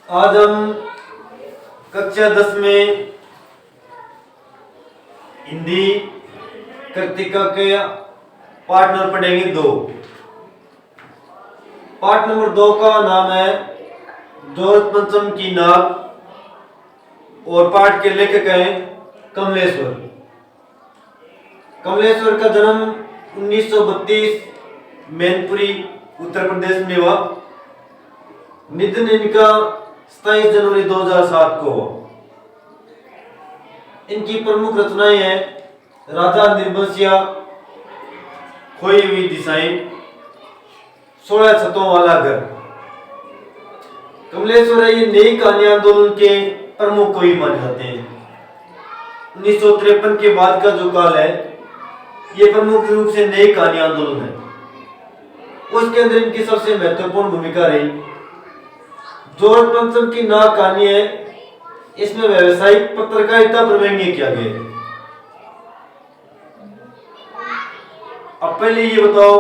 आज हम कक्षा 10 में हिंदी कृतिका के पाठ नंबर पढ़ेंगे 2। पाठ नंबर 2 का नाम है जोरत पंचम की नाग और पाठ के लेखक हैं कमलेश्वर। कमलेश्वर का जन्म 1932 मैनपुरी उत्तर प्रदेश में हुआ। निधन इनका 27 जनवरी 2007 को हुआ। इनकी प्रमुख रचनाएं हैं राजा निर्बंसिया, खोई हुई दिशाएं, 16 छतों वाला घर। कमलेश्वर ये नई कहानी आंदोलन के प्रमुख कवि माने जाते हैं। 1953 के बाद का जो काल है ये प्रमुख रूप से नई कहानी आंदोलन है। उसके अंदर इनकी सबसे महत्वपूर्ण भूमिका रही। जोरत पंचम की नाग कहानी है, इसमें व्यावसायिक पत्रकारिता पर व्यंग्य किया गया है। अब पहले ये बताओ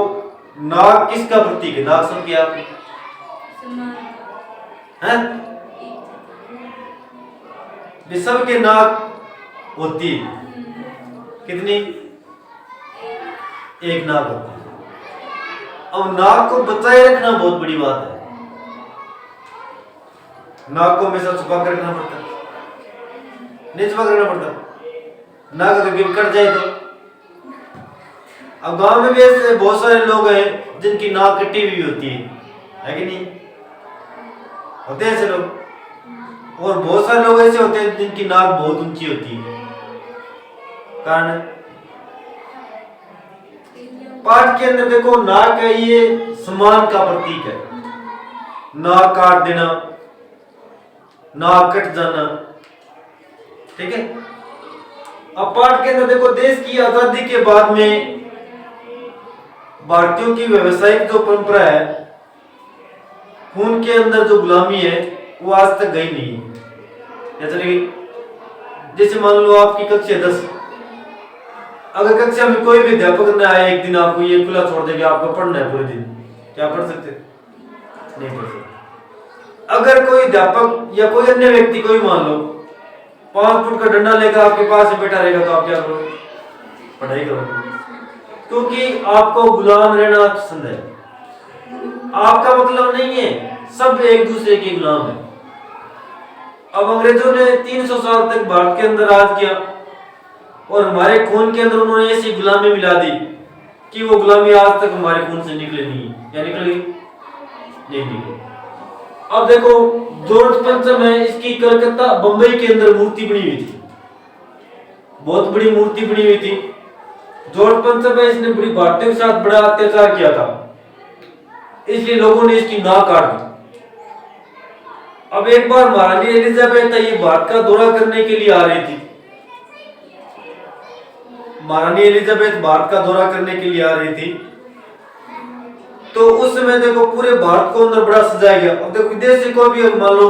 नाग किसका प्रतीक है? नाग सब क्या है? विश्व के नाग होती है कितनी? एक नाग होती है। अब नाग को बचाए रखना बहुत बड़ी बात है। नाग को हमेशा छुपा कर रखना पड़ता है, नहीं छुपा कर रखना पड़ता। नाग अगर कट जाए तो। अब गांव में भी ऐसे बहुत सारे लोग हैं जिनकी नाक कटी हुई होती है कि नहीं? होते हैं ऐसे लोग। और बहुत सारे लोग ऐसे होते हैं जिनकी नाक बहुत ऊंची होती है। कारण पाठ के अंदर देखो नाक है, ये सम्मान का प्रतीक है। नाक काट देना, नाक कट जाना, ठीक है। अब पाठ के अंदर देखो देश की आजादी के बाद में भारतीयों की व्यवसायिक जो परंपरा है, खून के अंदर जो गुलामी है वो आज तक गई नहीं है। क्या चलेगी? जैसे मान लो आपकी कक्षा 10, अगर कक्षा में कोई भी अध्यापक न आए, एक दिन आपको ये खुला छोड़ देगा आपको पढ़ना है पूरे दिन, क्या पढ़ सकते? नहीं पढ़ सकते। अगर कोई अध्यापक या कोई अन्य व्यक्ति कोई मान लो 5 फुट का डंडा लेकर आपके पास में बैठा रहेगा तो आप क्या करोगे? पढ़ाई करोगे, क्योंकि आपको गुलाम रहना पसंद है। आपका मतलब नहीं है, सब एक दूसरे के गुलाम है। अब अंग्रेजों ने 300 साल तक भारत के अंदर राज किया और हमारे खून के अंदर उन्होंने ऐसी गुलामी मिला दी कि वो गुलामी आज तक हमारे खून से निकले नहीं। या निकलेगी? नहीं निकली। अब देखो जोरत पंचम है, इसकी कलकत्ता बंबई के अंदर मूर्ति बनी हुई थी, बहुत बड़ी मूर्ति बनी हुई थी। जोरत पंचम है, इसने बड़ी भारतीयों के साथ बड़ा अत्याचार किया था, इसलिए लोगों ने इसकी नाक काट दी। अब एक बार महारानी एलिजाबेथ ये भारत का दौरा करने के लिए आ रही थी। महारानी एलिजाबेथ भारत का दौरा करने के लिए आ रही थी, तो उस समय देखो पूरे भारत को अंदर बड़ा सजाया गया। अब देखो विदेश से कोई भी मान लो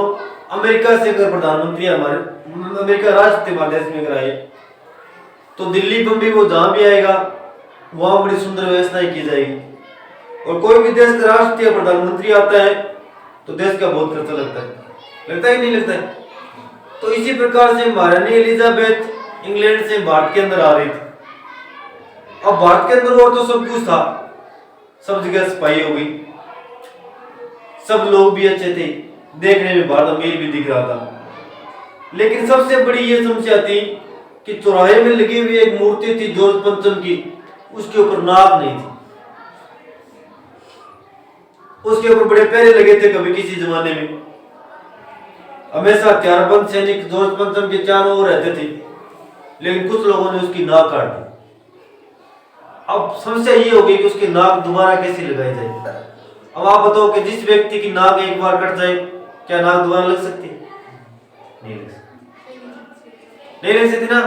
अमेरिका से अगर प्रधानमंत्री हमारे अमेरिका राष्ट्रपति हमारे देश में अगर आए तो दिल्ली बम्बई वो जहां भी आएगा वहां बड़ी सुंदर व्यवस्थाएं की जाएगी। और कोई भी देश का राष्ट्रपति या प्रधानमंत्री आता है तो देश का बहुत खर्चा लगता है कि नहीं लगता है? तो इसी प्रकार से महारानी एलिजाबेथ इंग्लैंड से भारत के अंदर आ रही थी। अब भारत के अंदर और तो सब कुछ था, सब जगह सफाई हो गई, सब लोग भी अच्छे थे, देखने में भारत अमीर भी दिख रहा था। लेकिन सबसे बड़ी ये समस्या थी कि चौराहे में लगी हुई एक मूर्ति थी जोरत पंचम की, उसके ऊपर नाग नहीं थी। उसके ऊपर बड़े पहरे लगे थे कभी किसी जमाने में, हमेशा हथियारबंद सैनिक जोरत पंचम के चारों ओर रहते थे, लेकिन कुछ लोगों ने उसकी नाक काट दी। अब समस्या ये हो गई कि उसकी नाक दोबारा कैसे लगाई जाए। अब आप बताओ कि जिस व्यक्ति की नाक एक बार कट जाए क्या नाक दोबारा लग सकती है? नहीं लग सकती, नहीं लग सकती ना।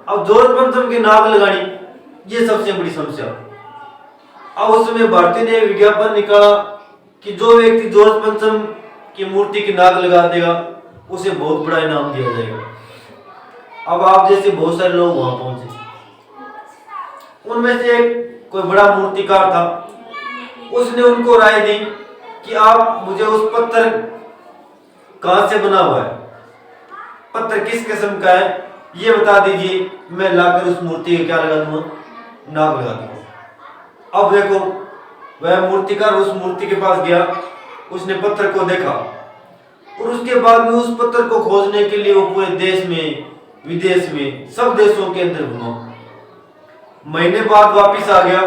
अब जोरत पंचम की नाक लगानी ये सबसे बड़ी समस्या। अब उसमें भारतीय ने विज्ञापन निकाला कि जो व्यक्ति जोरत पंचम की मूर्ति की नाक लगा देगा उसे बहुत बड़ा इनाम दिया जाएगा। अब आप जैसे बहुत सारे लोग वहां पहुंचे, उनमें से एक कोई बड़ा मूर्तिकार था, उसने उनको राय दी कि आप मुझे उस पत्थर कहां से बना हुआ है, पत्थर किस किस्म का है, ये बता दीजिए, मैं लाकर उस मूर्ति को क्या लगा दूंगा, नाक लगा दूंगा। अब देखो वह मूर्तिकार उस मूर्ति के पास गया, उसने पत्थर को देखा और उसके बाद में उस पत्थर को खोजने के लिए वो पूरे देश में विदेश में सब देशों के अंदर घूमा। महीने बाद वापिस आ गया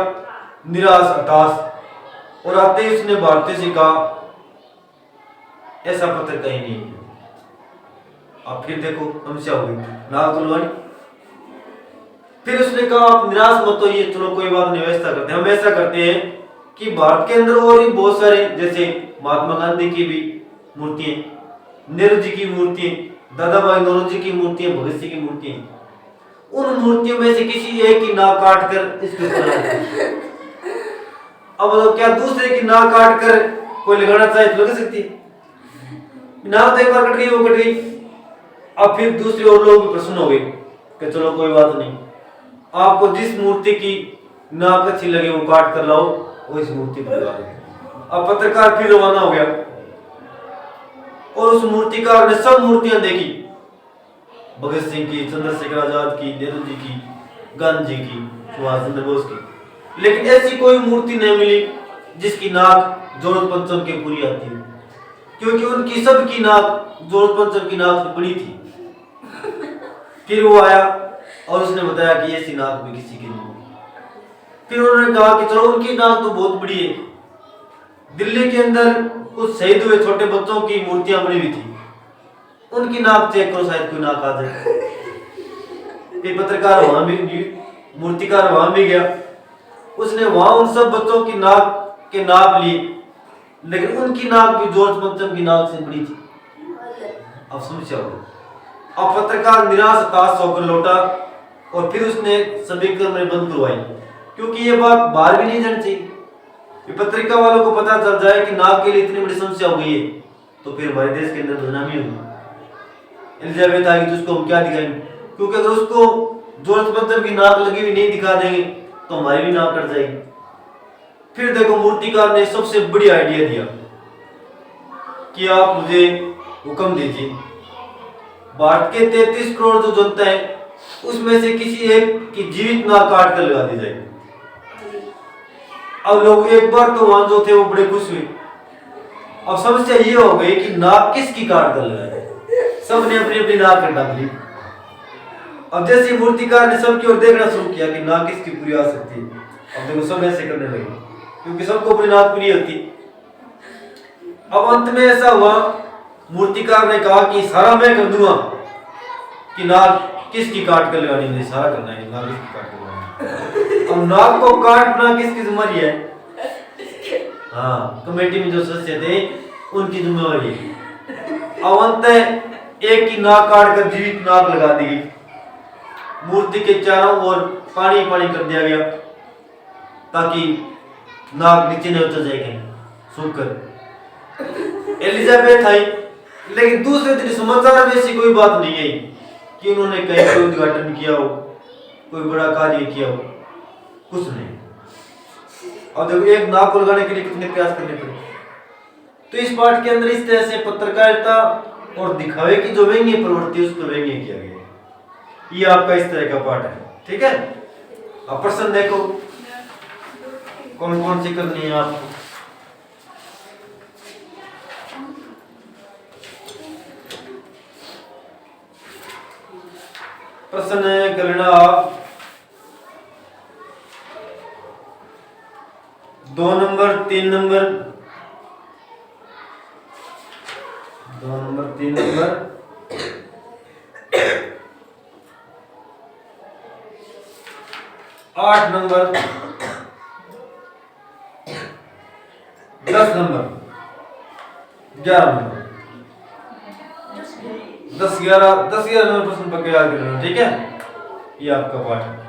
निराश हताश, और आते ही उसने भारतीय से कहा ऐसा पत्थर कहीं नहीं है। अब फिर देखो समस्या हो गई, नाक खुलवानी। फिर उसने कहा आप निराश मत होइए, चलो कोई बात नहीं, व्यवस्था करते हैं। हम ऐसा करते हैं कि भारत के अंदर और भी बहुत सारे, जैसे महात्मा गांधी की भी मूर्तियां, नेहरू जी की मूर्तियां, दादा भाई नौरोजी की मूर्तियां, भगत सिंह की मूर्तियां, उन मूर्तियों में से किसी एक की नाक काट कर इसके ऊपर अब मतलब क्या दूसरे की नाक काट कर कोई लगाना चाहे तो लगा सकती है? नाक तो एक बार कट गई, वो कट गई। अब फिर दूसरे और लोग भी प्रसन्न हो गए कि चलो कोई बात नहीं, आपको जिस मूर्ति की नाक अच्छी लगे वो काट कर लाओ, वो इस मूर्ति पर लगा दो। अब पत्रकार फिर रवाना हो गया और उस मूर्तिकार ने सब मूर्तियां देखी, भगत सिंह की, चंद्रशेखर आजाद की, नेहरू जी की, गांधी जी की, सुभाष चंद्र बोस की, लेकिन ऐसी कोई मूर्ति नहीं मिली जिसकी नाक जोरत पंचम के पूरी आती हो, क्योंकि उनकी सबकी नाक जोरत पंचम की नाक से बड़ी थी। फिर वो आया और उसने बताया कि ऐसी नाक भी किसी की नहीं। फिर उन्होंने कहा कि चलो उनकी नाक तो बहुत बड़ी है। दिल्ली के अंदर कुछ शहीद हुए छोटे बच्चों की मूर्तियां बनी हुई थी, उनकी नाक चेक करो, शायद कोई नाक आ जाए। फिर पत्रकार वहां भी, मूर्तिकार वहां भी गया, उसने वहां उन सब बच्चों की नाक के नाप लिए, लेकिन उनकी नाक भी जॉर्ज पंचम की नाक से बड़ी थी। अब समस्या हो गई। अब पत्रकार निराश हताश होकर लौटा और फिर उसने सभी कैमरे बंद करवाई, क्योंकि ये बात बाहर भी नहीं जानी चाहिए। पत्रिका वालों को पता चल जाए कि नाक के लिए इतनी बड़ी समस्या हो गई है तो फिर हमारे देश के अंदर बदनामी होगी। एलिजाबेथ आएगी तो उसको हम क्या दिखाएंगे, क्योंकि अगर उसको जॉर्ज पंचम की नाक लगी हुई नहीं दिखा देंगे तो हमारी भी नाक कट जाएगी। फिर देखो मूर्तिकार ने सबसे बड़ी आइडिया दिया कि आप मुझे हुक्म दीजिए, भारत के 33 करोड़ जो जनता है उसमें से किसी एक की जीवित नाक काट कर लगा दी जाएगी। अब लोग एक बार तो वहां जो थे वो बड़े खुश हुए। अब समस्या ये हो गई कि नाक किसकी काट कर लगाए, सबने अपनी अपनी नाक कटा ली। अब जैसे मूर्तिकार ने सबकी ओर देखना शुरू किया कि नाक किसकी पूरी आ सकती है, अब देखो सब ऐसे करने लगे क्योंकि सबको अपनी नाक पूरी होती। अब अंत में ऐसा हुआ, मूर्तिकार ने कहा कि सारा मैं कर दूंगा कि नाक किसकी काट कर लगानी, मुझे सारा करना है, नाक किसकी काट कर लगानी। अब नाक को काटना किसकी जिम्मेदारी है? हाँ, कमेटी में जो सदस्य थे उनकी जिम्मेवारी है। अब अंत एक की नाक काट कर जीवित नाक लगा दी गई। मूर्ति के चारों ओर पानी पानी कर दिया गया ताकि नाक नीचे नहीं उतर जाएगी सूखकर। एलिजाबेथ आई, लेकिन दूसरे दिन समाचार में ऐसी कोई बात नहीं आई कि उन्होंने कहीं कोई उद्घाटन किया हो, कोई बड़ा कार्य किया हो, कुछ नहीं। और देखो एक नाक को लगाने के लिए कितने प्रयास करने पड़े। तो इस पाठ के अंदर इस तरह से पत्रकारिता और दिखावे की जो व्यंग्य प्रवृत्ति उसको व्यंग्य किया गया है। ये आपका इस तरह का पाठ है, ठीक है। अब प्रश्न देखो कौन कौन सी करनी है आपको। प्रश्न कर लेना आप 2 number 3 number 2 number 3 number 8 number 10 number 11 number 10 11 number प्रश्न पक्का याद कर लेना, ठीक है। ये आपका पाठ है।